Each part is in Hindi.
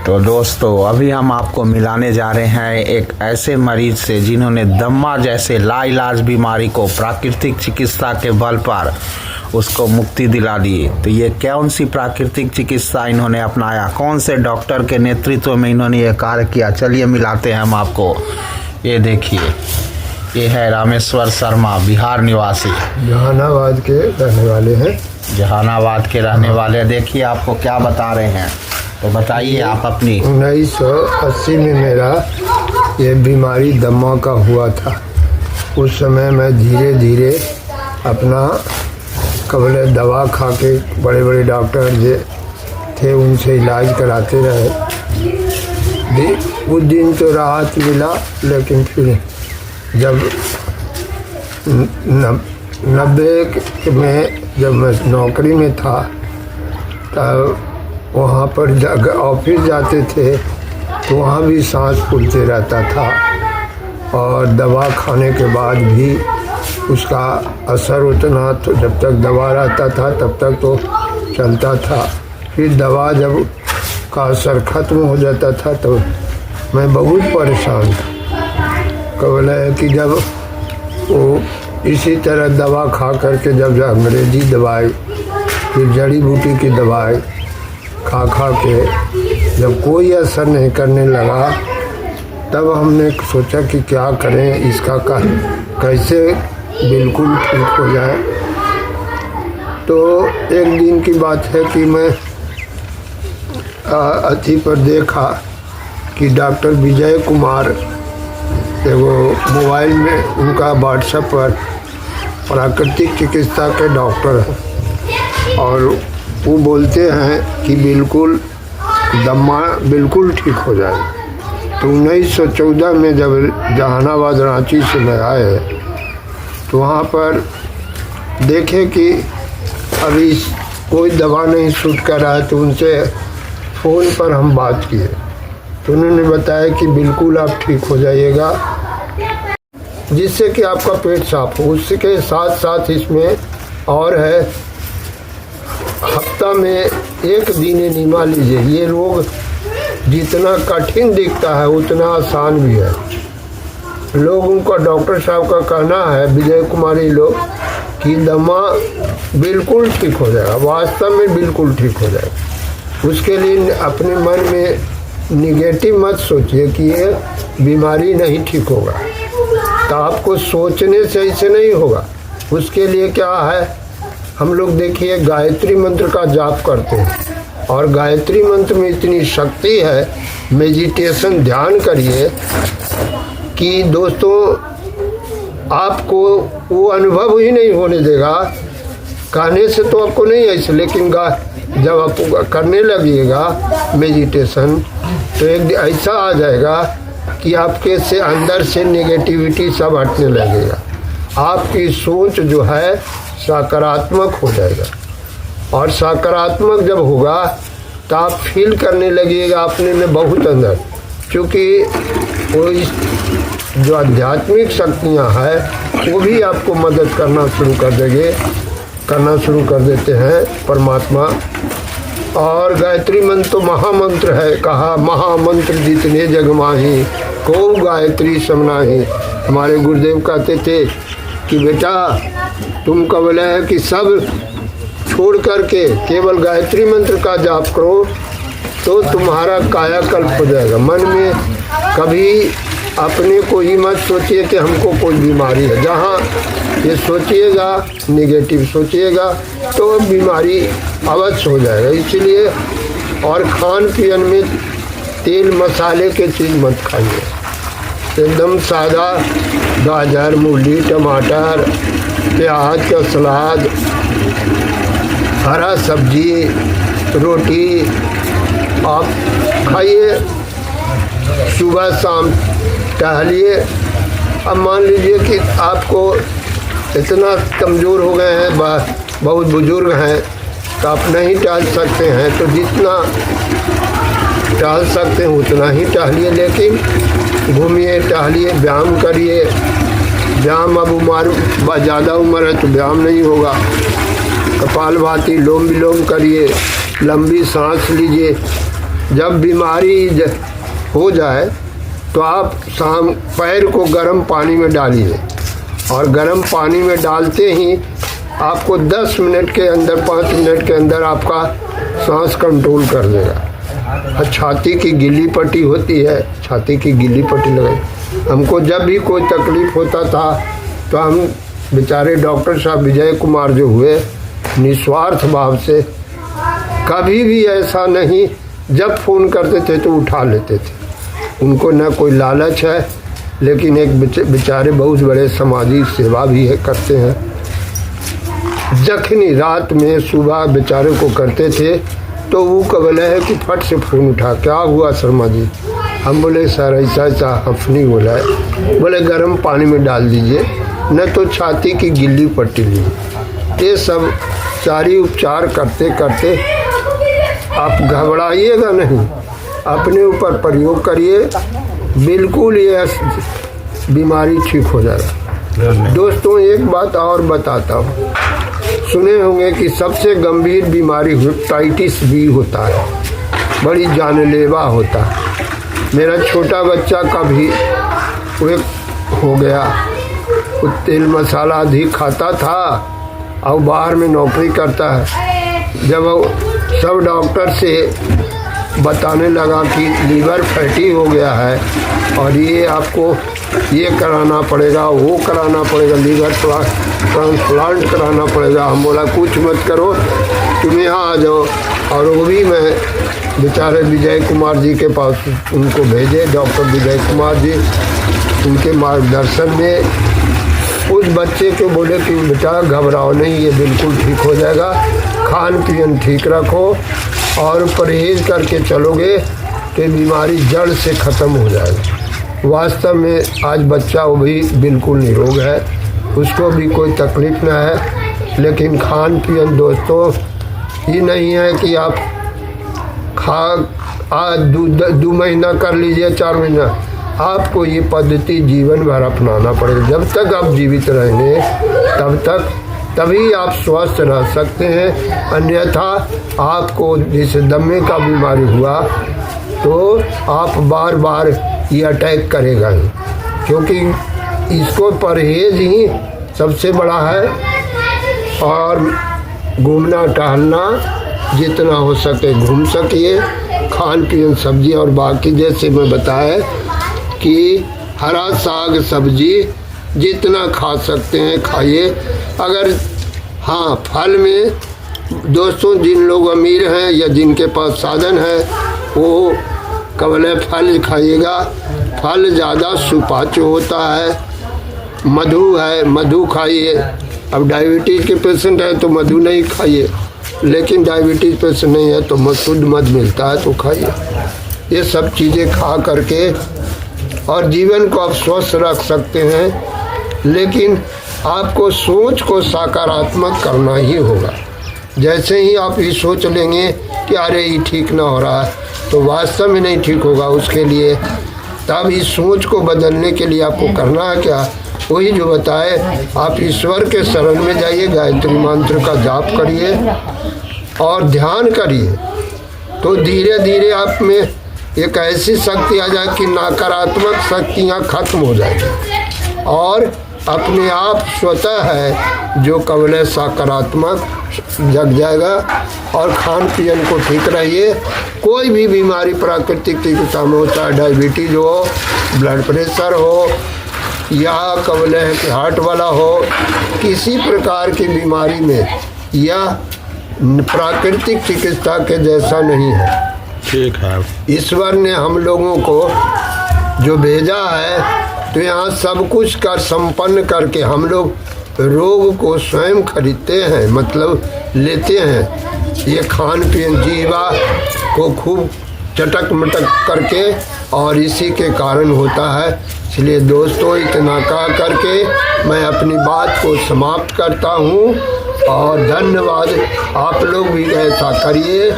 तो दोस्तों अभी हम आपको मिलाने जा रहे हैं एक ऐसे मरीज से जिन्होंने दम्मा जैसे लाइलाज बीमारी को प्राकृतिक चिकित्सा के बल पर उसको मुक्ति दिला दी। तो ये कौन सी प्राकृतिक चिकित्सा इन्होंने अपनाया, कौन से डॉक्टर के नेतृत्व में इन्होंने ये कार्य किया, चलिए मिलाते हैं हम आपको। ये देखिए, ये है रामेश्वर शर्मा, बिहार निवासी, जहानाबाद के रहने वाले हैं। जहानाबाद के रहने वाले। देखिए आपको क्या बता रहे हैं, तो बताइए आप अपनी। 1980 में मेरा ये बीमारी दम्मा का हुआ था। उस समय मैं धीरे धीरे अपना कबल दवा खा के बड़े बड़े डॉक्टर जो थे उनसे इलाज कराते रहे। उस दिन तो राहत मिला, लेकिन फिर जब 90 में जब मैं नौकरी में था तब वहाँ पर ऑफिस जाते थे तो वहाँ भी सांस फूलते रहता था, और दवा खाने के बाद भी उसका असर उतना, तो जब तक दवा रहता था तब तक तो चलता था। फिर दवा जब का असर ख़त्म हो जाता था तो मैं बहुत परेशान था। कबल है कि जब वो इसी तरह दवा खा करके जब अंग्रेज़ी दवाई फिर जड़ी बूटी की दवाई खा के जब कोई असर नहीं करने लगा, तब हमने सोचा कि क्या करें, इसका कैसे बिल्कुल ठीक हो जाए। तो एक दिन की बात है कि मैं अथी पर देखा कि डॉक्टर विजय कुमार, वो मोबाइल में उनका व्हाट्सएप पर प्राकृतिक चिकित्सा के डॉक्टर हैं, और वो बोलते हैं कि बिल्कुल दम्मा बिल्कुल ठीक हो जाए। तो 1914 में जब जहानाबाद रांची से मैं आए तो वहाँ पर देखे कि अभी कोई दवा नहीं सूट कर रहा है, तो उनसे फ़ोन पर हम बात किए तो उन्होंने बताया कि बिल्कुल आप ठीक हो जाइएगा, जिससे कि आपका पेट साफ हो। उसके साथ साथ इसमें और है, हफ्ता में एक दिन नीमा लीजिए। ये रोग जितना कठिन दिखता है उतना आसान भी है। लोगों का, डॉक्टर साहब का कहना है, विजय कुमारी लोग, कि दमा बिल्कुल ठीक हो जाएगा, वास्तव में बिल्कुल ठीक हो जाएगा। उसके लिए अपने मन में निगेटिव मत सोचिए कि ये बीमारी नहीं ठीक होगा, तो आपको सोचने से ऐसे नहीं होगा। उसके लिए क्या है, हम लोग देखिए गायत्री मंत्र का जाप करते हैं, और गायत्री मंत्र में इतनी शक्ति है, मेडिटेशन ध्यान करिए कि दोस्तों आपको वो अनुभव ही नहीं होने देगा। कहने से तो आपको नहीं ऐसे, लेकिन जब आप करने लगिएगा मेडिटेशन तो एक ऐसा आ जाएगा कि आपके से अंदर से नेगेटिविटी सब हटने लगेगा। आपकी सोच जो है सकारात्मक हो जाएगा, और सकारात्मक जब होगा तो आप फील करने लगिएगा अपने में बहुत अंदर, क्योंकि वो जो आध्यात्मिक शक्तियाँ हैं वो भी आपको मदद करना शुरू कर देते हैं परमात्मा। और गायत्री मंत्र तो महामंत्र है, कहा महामंत्र जितने जग माही को गायत्री समनाही। हमारे गुरुदेव कहते थे कि बेटा तुम कबल है कि सब छोड़ करके केवल गायत्री मंत्र का जाप करो तो तुम्हारा कायाकल्प हो जाएगा। मन में कभी अपने को ही मत सोचिए कि हमको कोई बीमारी है। जहाँ ये सोचिएगा, नेगेटिव सोचिएगा, तो बीमारी अवश्य हो जाएगा। इसलिए और खान पीन में तेल मसाले के चीज़ मत खाइए, एकदम सादा गाजर, मूली, टमाटर, प्याज का सलाद, हरा सब्जी, रोटी आप खाइए, सुबह शाम टहलिए। अब मान लीजिए कि आपको इतना कमज़ोर हो गए हैं, बहुत बुजुर्ग हैं, तो आप नहीं टहल सकते हैं, तो जितना टहल सकते हैं उतना ही टहलिए, लेकिन घूमिए, टहलिए, व्यायाम करिए। व्यायाम अब ज़्यादा उम्र है तो व्यायाम नहीं होगा। कपालभाति, लोम विलोम करिए, लंबी सांस लीजिए, जब बीमारी हो जाए तो आप शाम पैर को गर्म पानी में डालिए और गर्म पानी में डालते ही आपको 10 मिनट के अंदर 5 मिनट के अंदर आपका सांस कंट्रोल कर देगा। और छाती की गिल्ली पट्टी होती है, छाती की गिल्ली पट्टी लगाई। हमको जब भी कोई तकलीफ़ होता था तो हम बेचारे डॉक्टर साहब विजय कुमार जो हुए, निस्वार्थ भाव से कभी भी ऐसा नहीं, जब फ़ोन करते थे तो उठा लेते थे। उनको न कोई लालच है, लेकिन एक बेचारे बहुत बड़े सामाजिक सेवा भी है, करते हैं। जखनी रात में सुबह बेचारे को करते थे तो वो कबले है कि फट से फ़ोन उठा, क्या हुआ शर्मा जी? हम बोले सर ऐसा ऐसा हफनी बोला है। बोले गर्म पानी में डाल दीजिए, न तो छाती की गिल्ली पट्टी लीजिए। ये सब सारी उपचार करते करते आप घबराइएगा नहीं, अपने ऊपर प्रयोग करिए, बिल्कुल ये बीमारी ठीक हो जाएगा। दोस्तों एक बात और बताता हूँ, सुने होंगे कि सबसे गंभीर बीमारी हेपेटाइटिस बी होता है, बड़ी जानलेवा होता है। मेरा छोटा बच्चा का भी वो हो गया, वो तेल मसाला अधिक खाता था और बाहर में नौकरी करता है। जब वो सब डॉक्टर से बताने लगा कि लीवर फैटी हो गया है और ये आपको ये कराना पड़ेगा, वो कराना पड़ेगा, लीवर ट्रांसप्लांट कराना पड़ेगा। हम बोला कुछ मत करो, तुम यहाँ आ जाओ। और वो भी मैं बेचारे विजय कुमार जी के पास उनको भेजे, डॉक्टर विजय कुमार जी, उनके मार्गदर्शन में उस बच्चे को बोले कि बेटा घबराओ नहीं, ये बिल्कुल ठीक हो जाएगा, खान पीन ठीक रखो और परहेज करके चलोगे तो बीमारी जड़ से ख़त्म हो जाएगी। वास्तव में आज बच्चा वो भी बिल्कुल निरोग है, उसको भी कोई तकलीफ़ ना है। लेकिन खान पीन दोस्तों ही नहीं है कि आप आज 2 महीना कर लीजिए, 4 महीना, आपको ये पद्धति जीवन भर अपनाना पड़ेगा। जब तक आप जीवित रहेंगे तभी आप स्वस्थ रह सकते हैं। अन्यथा आपको जैसे दमे का बीमारी हुआ तो आप बार बार ये अटैक करेगा ही, क्योंकि इसको परहेज ही सबसे बड़ा है। और घूमना टहलना जितना हो सके घूम सकिए, खान पीन सब्जी और बाकी जैसे मैं बताया कि हरा साग सब्जी जितना खा सकते हैं खाइए। अगर हाँ फल में दोस्तों जिन लोग अमीर हैं या जिनके पास साधन है वो कबले फल खाइएगा। फल ज़्यादा सुपाच्य होता है। मधु है, मधु खाइए। अब डायबिटीज़ के पेशेंट है तो मधु नहीं खाइए, लेकिन डायबिटीज़ पेशेंट नहीं है तो शुद्ध मध मिलता है तो खाइए। ये सब चीज़ें खा करके और जीवन को आप स्वस्थ रख सकते हैं। लेकिन आपको सोच को सकारात्मक करना ही होगा। जैसे ही आप ये सोच लेंगे कि अरे ये ठीक ना हो रहा है तो वास्तव में नहीं ठीक होगा। उसके लिए तब इस सोच को बदलने के लिए आपको करना है क्या, वही जो बताए, आप ईश्वर के शरण में जाइए, गायत्री मंत्र का जाप करिए और ध्यान करिए, तो धीरे धीरे आप में एक ऐसी शक्ति आ जाए कि नकारात्मक शक्तियाँ खत्म हो जाएगी और अपने आप स्वतः है जो कबले सकारात्मक जग जाएगा। और खान पीन को ठीक रहिए। कोई भी बीमारी प्राकृतिक चिकित्सा में होता है, डायबिटीज़ हो, ब्लड प्रेशर हो या कबले हार्ट वाला हो, किसी प्रकार की बीमारी में यह प्राकृतिक चिकित्सा के जैसा नहीं है। ठीक है। ईश्वर ने हम लोगों को जो भेजा है तो यहाँ सब कुछ कर संपन्न करके हम लोग रोग को स्वयं खरीदते हैं, मतलब लेते हैं। ये खान पीन जीवा को खूब चटक मटक करके और इसी के कारण होता है। इसलिए दोस्तों इतना कह करके मैं अपनी बात को समाप्त करता हूँ और धन्यवाद। आप लोग भी ऐसा करिए,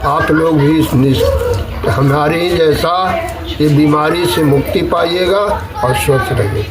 आप लोग भी हमारे जैसा ये बीमारी से मुक्ति पाइएगा और स्वस्थ रहिए।